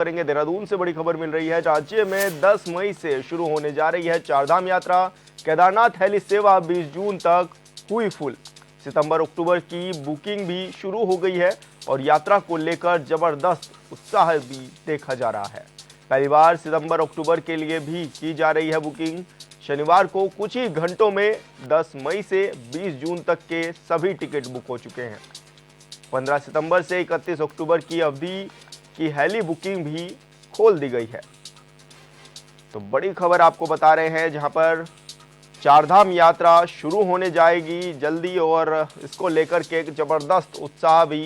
करेंगे। देहरादून से बड़ी खबर मिल रही है। राज्य में 10 मई से शुरू होने जा रही है चारधाम यात्रा। केदारनाथ हेली सेवा 20 जून तक हुई फुल। सितंबर अक्टूबर की बुकिंग भी शुरू हो गई है और यात्रा को लेकर जबरदस्त उत्साह भी देखा जा रहा है। पहली बार सितंबर अक्टूबर के लिए भी की जा रही है बुकिंग। शनिवार को कुछ ही घंटों में 10 मई से 20 जून तक के सभी टिकट बुक हो चुके हैं। 15 सितंबर से 31 अक्टूबर की अवधि की हेली बुकिंग भी खोल दी गई है। तो बड़ी खबर आपको बता रहे हैं, जहां पर चारधाम यात्रा शुरू होने जाएगी जल्दी और इसको लेकर के एक जबरदस्त उत्साह भी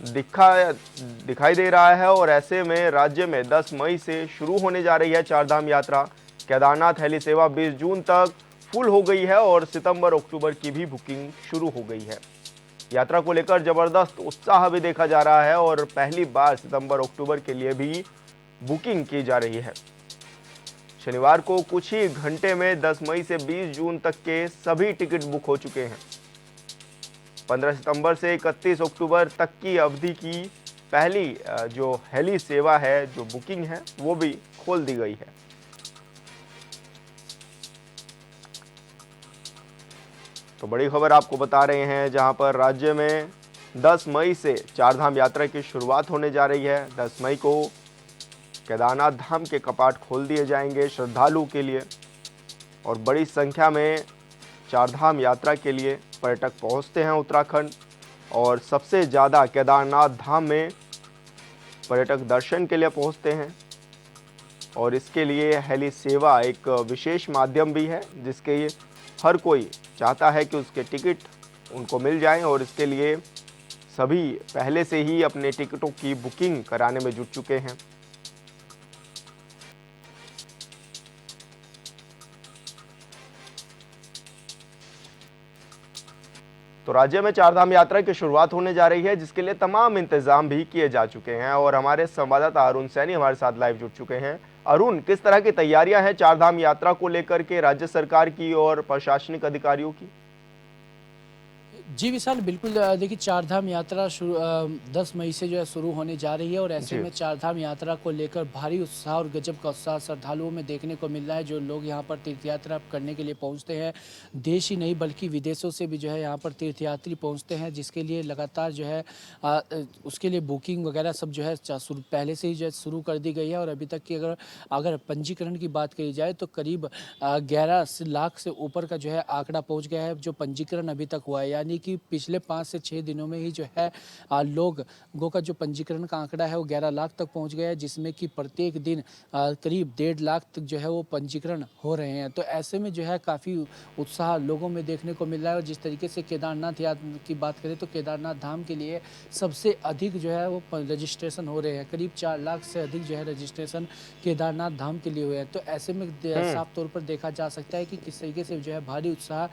दिखाई दे रहा है। और ऐसे में राज्य में 10 मई से शुरू होने जा रही है चारधाम यात्रा। केदारनाथ हेली सेवा 20 जून तक फुल हो गई है और सितंबर अक्टूबर की भी बुकिंग शुरू हो गई है। यात्रा को लेकर जबरदस्त उत्साह भी देखा जा रहा है और पहली बार सितंबर अक्टूबर के लिए भी बुकिंग की जा रही है। शनिवार को कुछ ही घंटे में 10 मई से 20 जून तक के सभी टिकट बुक हो चुके हैं। 15 सितंबर से 31 अक्टूबर तक की अवधि की पहली जो हेली सेवा है, जो बुकिंग है, वो भी खोल दी गई है। तो बड़ी खबर आपको बता रहे हैं, जहां पर राज्य में 10 मई से चारधाम यात्रा की शुरुआत होने जा रही है। 10 मई को केदारनाथ धाम के कपाट खोल दिए जाएंगे श्रद्धालु के लिए और बड़ी संख्या में चारधाम यात्रा के लिए पर्यटक पहुंचते हैं उत्तराखंड। और सबसे ज़्यादा केदारनाथ धाम में पर्यटक दर्शन के लिए पहुंचते हैं और इसके लिए हेली सेवा एक विशेष माध्यम भी है, जिसके हर कोई चाहता है कि उसके टिकट उनको मिल जाएं और इसके लिए सभी पहले से ही अपने टिकटों की बुकिंग कराने में जुट चुके हैं। तो राज्य में चारधाम यात्रा की शुरुआत होने जा रही है, जिसके लिए तमाम इंतजाम भी किए जा चुके हैं और हमारे संवाददाता अरुण सैनी हमारे साथ लाइव जुड़ चुके हैं। अरुण, किस तरह की तैयारियां हैं चारधाम यात्रा को लेकर के राज्य सरकार की और प्रशासनिक अधिकारियों की? जी विशाल, बिल्कुल। देखिए, चारधाम यात्रा 10 मई से जो है शुरू होने जा रही है और ऐसे में चारधाम यात्रा को लेकर भारी उत्साह और गजब का उत्साह श्रद्धालुओं में देखने को मिल रहा है। जो लोग यहाँ पर तीर्थ यात्रा करने के लिए पहुँचते हैं, देश ही नहीं बल्कि विदेशों से भी जो है यहाँ पर तीर्थयात्री पहुँचते हैं, जिसके लिए लगातार जो है उसके लिए बुकिंग वगैरह सब जो है पहले से ही जो है शुरू कर दी गई है। और अभी तक की अगर पंजीकरण की बात करी जाए तो करीब 11 लाख से ऊपर का जो है आंकड़ा पहुँच गया है जो पंजीकरण अभी तक हुआ है। यानी कि पिछले 5 से 6 दिनों में ही जो है लोगों का जो पंजीकरण का आंकड़ा है वो 11 लाख तक पहुंच गया है, जिसमें कि प्रत्येक दिन करीब 1.5 लाख तक जो है वो पंजीकरण हो रहे हैं। तो ऐसे में जो है काफ़ी उत्साह लोगों में देखने को मिल रहा है। और जिस तरीके से केदारनाथ यात्रा की बात करें तो केदारनाथ धाम के लिए सबसे अधिक जो है वो रजिस्ट्रेशन हो रहे हैं। करीब 4 लाख से अधिक जो है रजिस्ट्रेशन केदारनाथ धाम के लिए हुए हैं। तो ऐसे में साफ तौर पर देखा जा सकता है कि किस तरीके से जो है भारी उत्साह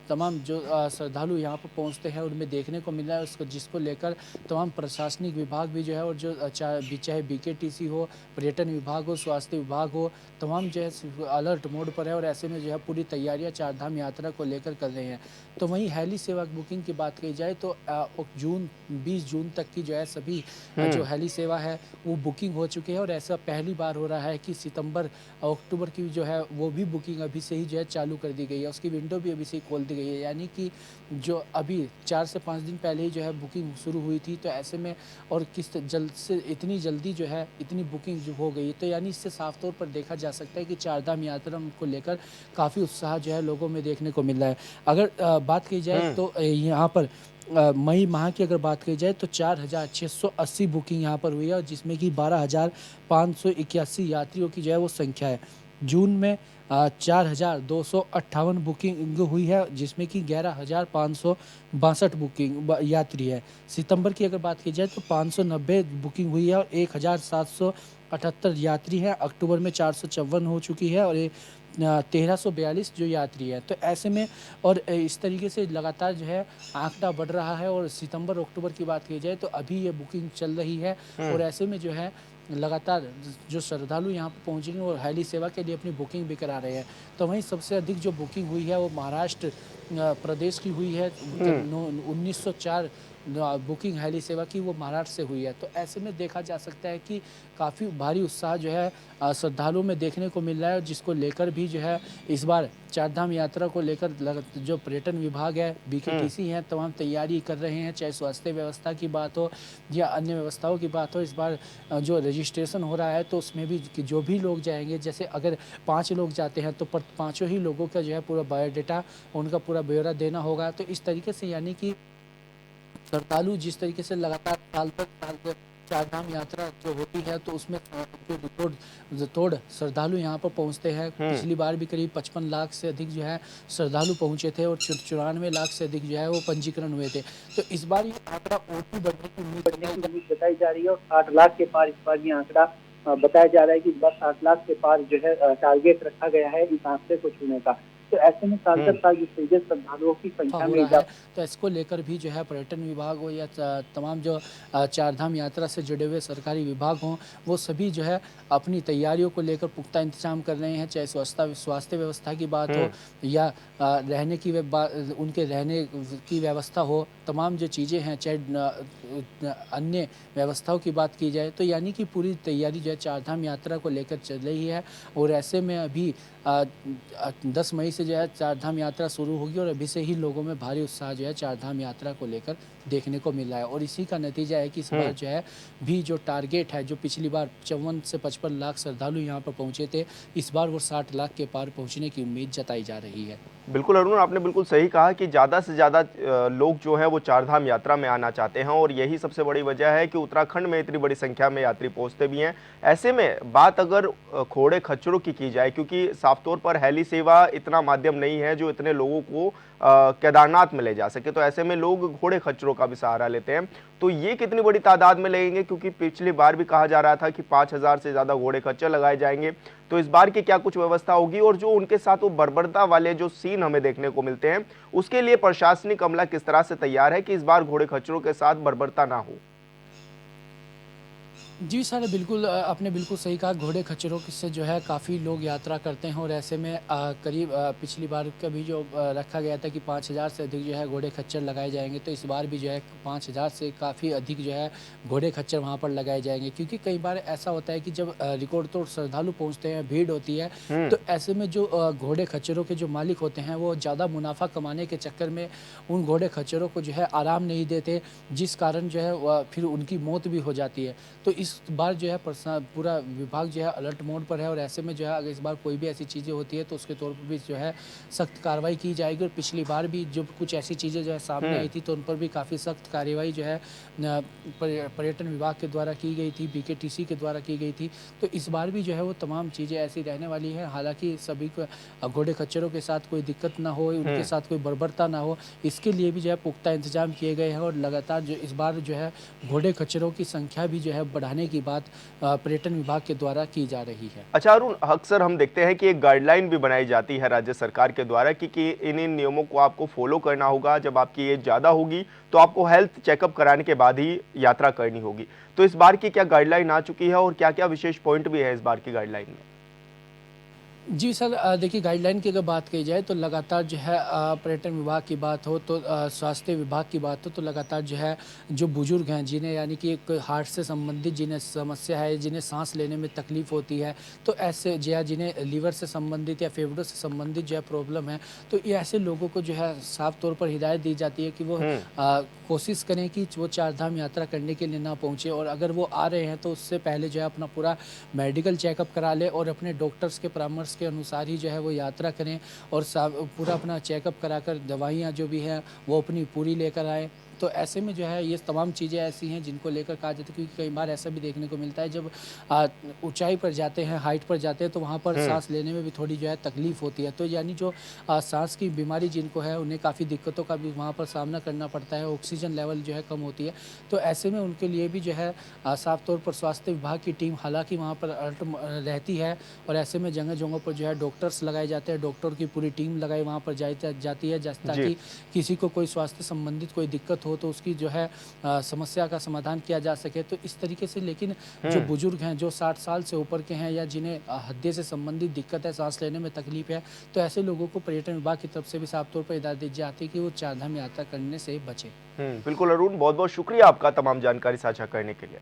तमाम जो श्रद्धालु यहाँ पर पहुँचते हैं उनमें देखने को मिल रहा है। उसको जिसको लेकर तमाम प्रशासनिक विभाग भी जो है और जो चाहे BKTC हो, पर्यटन विभाग हो, स्वास्थ्य विभाग हो, तमाम जो है अलर्ट मोड पर है और ऐसे में जो है पूरी तैयारियां चारधाम यात्रा को लेकर कर रहे हैं। तो वहीं हेली सेवा बुकिंग की बात की जाए तो 20 जून तक की जो है सभी जो हेली सेवा है वो बुकिंग हो चुके हैं। और ऐसा पहली बार हो रहा है कि सितंबर और अक्टूबर की जो है वो भी बुकिंग अभी से ही जो है चालू कर दी गई है, उसकी विंडो भी अभी से ही खोल दी गई है। यानी कि जो अभी 4 से 5 दिन पहले ही जो है बुकिंग शुरू हुई थी। तो ऐसे में और इतनी जल्दी जो है इतनी बुकिंग जो हो गई, तो यानी इससे साफ तौर पर देखा जा सकता है कि चारधाम यात्रा को लेकर काफ़ी उत्साह जो है लोगों में देखने को मिल रहा है। अगर बात की जाए तो यहाँ पर मई माह की अगर बात की जाए तो 4,680 बुकिंग यहाँ पर हुई है और जिसमें कि 12,581 यात्रियों की जो है वो संख्या है। जून में 4,258 बुकिंग हुई है, जिसमें कि 11,562 बुकिंग यात्री है। सितंबर की अगर बात की जाए तो 590 बुकिंग हुई है और 1,778 यात्री हैं। अक्टूबर में 454 हो चुकी है और 1342 जो यात्री है। तो ऐसे में और इस तरीके से लगातार जो है आंकड़ा बढ़ रहा है। और सितंबर अक्टूबर की बात की जाए तो अभी ये बुकिंग चल रही है और ऐसे में जो है लगातार जो श्रद्धालु यहाँ पर पहुँचेंगे और हेली सेवा के लिए अपनी बुकिंग भी करा रहे हैं। तो वहीं सबसे अधिक जो बुकिंग हुई है वो महाराष्ट्र प्रदेश की हुई है। 1904 बुकिंग हेली सेवा की वो महाराष्ट्र से हुई है। तो ऐसे में देखा जा सकता है कि काफ़ी भारी उत्साह जो है श्रद्धालुओं में देखने को मिल रहा है, और जिसको लेकर भी जो है इस बार चारधाम यात्रा को लेकर जो पर्यटन विभाग है, बीकेटीसी हैं, तमाम तैयारी कर रहे हैं। चाहे स्वास्थ्य व्यवस्था की बात हो या अन्य व्यवस्थाओं की बात हो, इस बार जो रजिस्ट्रेशन हो रहा है तो उसमें भी कि जो भी लोग जाएंगे, जैसे अगर 5 लोग जाते हैं तो पाँचों ही लोगों का जो है पूरा बायोडाटा, उनका पूरा ब्यौरा देना होगा। तो इस तरीके से यानी कि श्रद्धालु जिस तरीके से लगातार साल चारधाम यात्रा जो होती है तो उसमें तोड़ श्रद्धालु यहाँ पर पहुँचते हैं। पिछली बार भी करीब 55 लाख से अधिक जो है श्रद्धालु पहुँचे थे, और 94 लाख से अधिक जो है वो पंजीकरण हुए थे। तो इस बार ये आंकड़ा और भी बढ़ने की उम्मीद बताई जा रही है, और 60 लाख के पार इस बार ये आंकड़ा बताया जा रहा है कि इस बार 60 लाख के पार जो है टारगेट रखा गया है इस आंकड़े को छूने का। तो ऐसे में साल दर साल जिस तरीके से श्रद्धालुओं की संख्या में है, तो इसको लेकर भी जो है पर्यटन विभाग हो या तमाम जो चारधाम यात्रा से जुड़े हुए सरकारी विभाग हों, वो सभी जो है अपनी तैयारियों को लेकर पुख्ता इंतजाम कर रहे हैं। चाहे स्वास्थ्य व्यवस्था की बात हो या रहने की उनके रहने की व्यवस्था हो, तमाम जो चीज़ें हैं, चाहे अन्य व्यवस्थाओं की बात की जाए, तो यानी कि पूरी तैयारी जो है चारधाम यात्रा को लेकर चल रही है। और ऐसे में अभी 10 मई से जो है चारधाम यात्रा शुरू होगी, और अभी से ही लोगों में भारी उत्साह जो है चारधाम यात्रा को लेकर देखने को मिल रहा है। और इसी का नतीजा है कि इस बार जो है भी जो टारगेट है, जो पिछली बार 54 से 55 लाख श्रद्धालु यहाँ पर पहुँचे थे, इस बार वो 60 लाख के पार पहुँचने की उम्मीद जताई जा रही है। बिल्कुल अरुण, आपने बिल्कुल सही कहा कि ज़्यादा से ज़्यादा लोग जो हैं वो चारधाम यात्रा में आना चाहते हैं, और यही सबसे बड़ी वजह है कि उत्तराखंड में इतनी बड़ी संख्या में यात्री पहुंचते भी हैं। ऐसे में बात अगर घोड़े खच्चरों की जाए, क्योंकि साफ तौर पर हेली सेवा इतना माध्यम नहीं है जो इतने लोगों को केदारनाथ में ले जा सके, तो ऐसे में लोग घोड़े खच्चरों का भी सहारा लेते हैं। तो ये कितनी बड़ी तादाद में लगेंगे, क्योंकि पिछली बार भी कहा जा रहा था कि 5000 से ज़्यादा घोड़े खच्चर लगाए जाएंगे। तो इस बार की क्या कुछ व्यवस्था होगी, और जो उनके साथ वो बर्बरता वाले जो सीन हमें देखने को मिलते हैं, उसके लिए प्रशासनिक अमला किस तरह से तैयार है कि इस बार घोड़े खच्चरों के साथ बर्बरता ना हो? जी सर, बिल्कुल आपने बिल्कुल सही कहा। घोड़े खच्चरों से जो है काफ़ी लोग यात्रा करते हैं, और ऐसे में करीब पिछली बार का भी जो रखा गया था कि 5000 से अधिक जो है घोड़े खच्चर लगाए जाएंगे, तो इस बार भी जो है 5000 से काफ़ी अधिक जो है घोड़े खच्चर वहाँ पर लगाए जाएंगे। क्योंकि कई बार ऐसा होता है कि जब रिकॉर्ड तोड़ श्रद्धालु पहुँचते हैं, भीड़ होती है, तो ऐसे में जो घोड़े खच्चरों के जो मालिक होते हैं वो ज़्यादा मुनाफा कमाने के चक्कर में उन घोड़े खच्चरों को जो है आराम नहीं देते, जिस कारण जो है फिर उनकी मौत भी हो जाती है। तो इस बार जो है पूरा विभाग जो है अलर्ट मोड पर है, और ऐसे में जो है अगर इस बार कोई भी ऐसी चीज़ें होती है तो उसके तौर पर भी जो है सख्त कार्रवाई की जाएगी। और पिछली बार भी जब कुछ ऐसी चीज़ें जो है सामने आई थी तो उन पर भी काफ़ी सख्त कार्रवाई जो है पर्यटन विभाग के द्वारा की गई थी, बीकेटीसी के द्वारा की गई थी। तो इस बार भी जो है वो तमाम चीज़ें ऐसी रहने वाली हैं। हालांकि सभी को घोड़े खच्चरों के साथ कोई दिक्कत ना हो, उनके साथ कोई बर्बरता ना हो, इसके लिए भी जो है पुख्ता इंतजाम किए गए हैं। और लगातार जो इस बार जो है घोड़े खच्चरों की संख्या भी जो है बढ़ाने की बात पर्यटन विभाग के द्वारा की जा रही है। अच्छा अरुण, अक्सर हम देखते हैं कि एक गाइडलाइन भी बनाई जाती है राज्य सरकार के द्वारा कि इन नियमों को आपको फॉलो करना होगा। जब आपकी एज ज़्यादा होगी तो आपको हेल्थ चेकअप कराने के बाद ही यात्रा करनी होगी। तो इस बार की क्या गाइडलाइन आ चुकी है, और क्या क्या विशेष पॉइंट भी है इस बार की गाइडलाइन में? जी सर, देखिए गाइडलाइन की अगर बात की जाए तो लगातार जो है पर्यटन विभाग की बात हो तो स्वास्थ्य विभाग की बात हो तो लगातार जो है जो बुजुर्ग हैं, जिन्हें यानी कि एक हार्ट से संबंधित जिन्हें समस्या है, जिन्हें सांस लेने में तकलीफ होती है, तो ऐसे जो है जिन्हें लीवर से संबंधित या फेफड़ों से संबंधित जो है प्रॉब्लम है, तो ये ऐसे लोगों को जो है साफ तौर पर हिदायत दी जाती है कि वो कोशिश करें कि वो चारधाम यात्रा करने के लिए ना पहुँचे, और अगर वो आ रहे हैं तो उससे पहले जो है अपना पूरा मेडिकल चेकअप करा ले और अपने डॉक्टर्स के परामर्श के अनुसार ही जो है वो यात्रा करें, और पूरा अपना चेकअप कराकर दवाइयाँ जो भी हैं वो अपनी पूरी लेकर आएँ। तो ऐसे में जो है ये तमाम चीज़ें ऐसी हैं जिनको लेकर कहा जाता है, क्योंकि कई बार ऐसा भी देखने को मिलता है जब ऊंचाई पर जाते हैं, हाइट पर जाते हैं, तो वहाँ पर सांस लेने में भी थोड़ी जो है तकलीफ होती है। तो यानी जो सांस की बीमारी जिनको है उन्हें काफ़ी दिक्कतों का भी वहाँ पर सामना करना पड़ता है, ऑक्सीजन लेवल जो है कम होती है। तो ऐसे में उनके लिए भी जो है साफ तौर पर स्वास्थ्य विभाग की टीम हालांकि वहाँ पर अलर्ट रहती है, और ऐसे में जगह जगहों पर जो है डॉक्टर्स लगाए जाते हैं, डॉक्टर की पूरी टीम लगाई वहाँ पर जाती है ताकि किसी को कोई स्वास्थ्य संबंधित कोई दिक्कत हो हो तो उसकी जो है समस्या का समाधान किया जा सके। तो इस तरीके से, लेकिन जो बुजुर्ग हैं, जो 60 साल से ऊपर के हैं या जिन्हें हृदय से संबंधित दिक्कत है, सांस लेने में तकलीफ है, तो ऐसे लोगों को पर्यटन विभाग की तरफ से भी साफ तौर पर हिदायत दी जाती है कि वो चारधाम यात्रा करने से बचें। बिल्कुल अरुण, बहुत बहुत शुक्रिया आपका तमाम जानकारी साझा करने के लिए।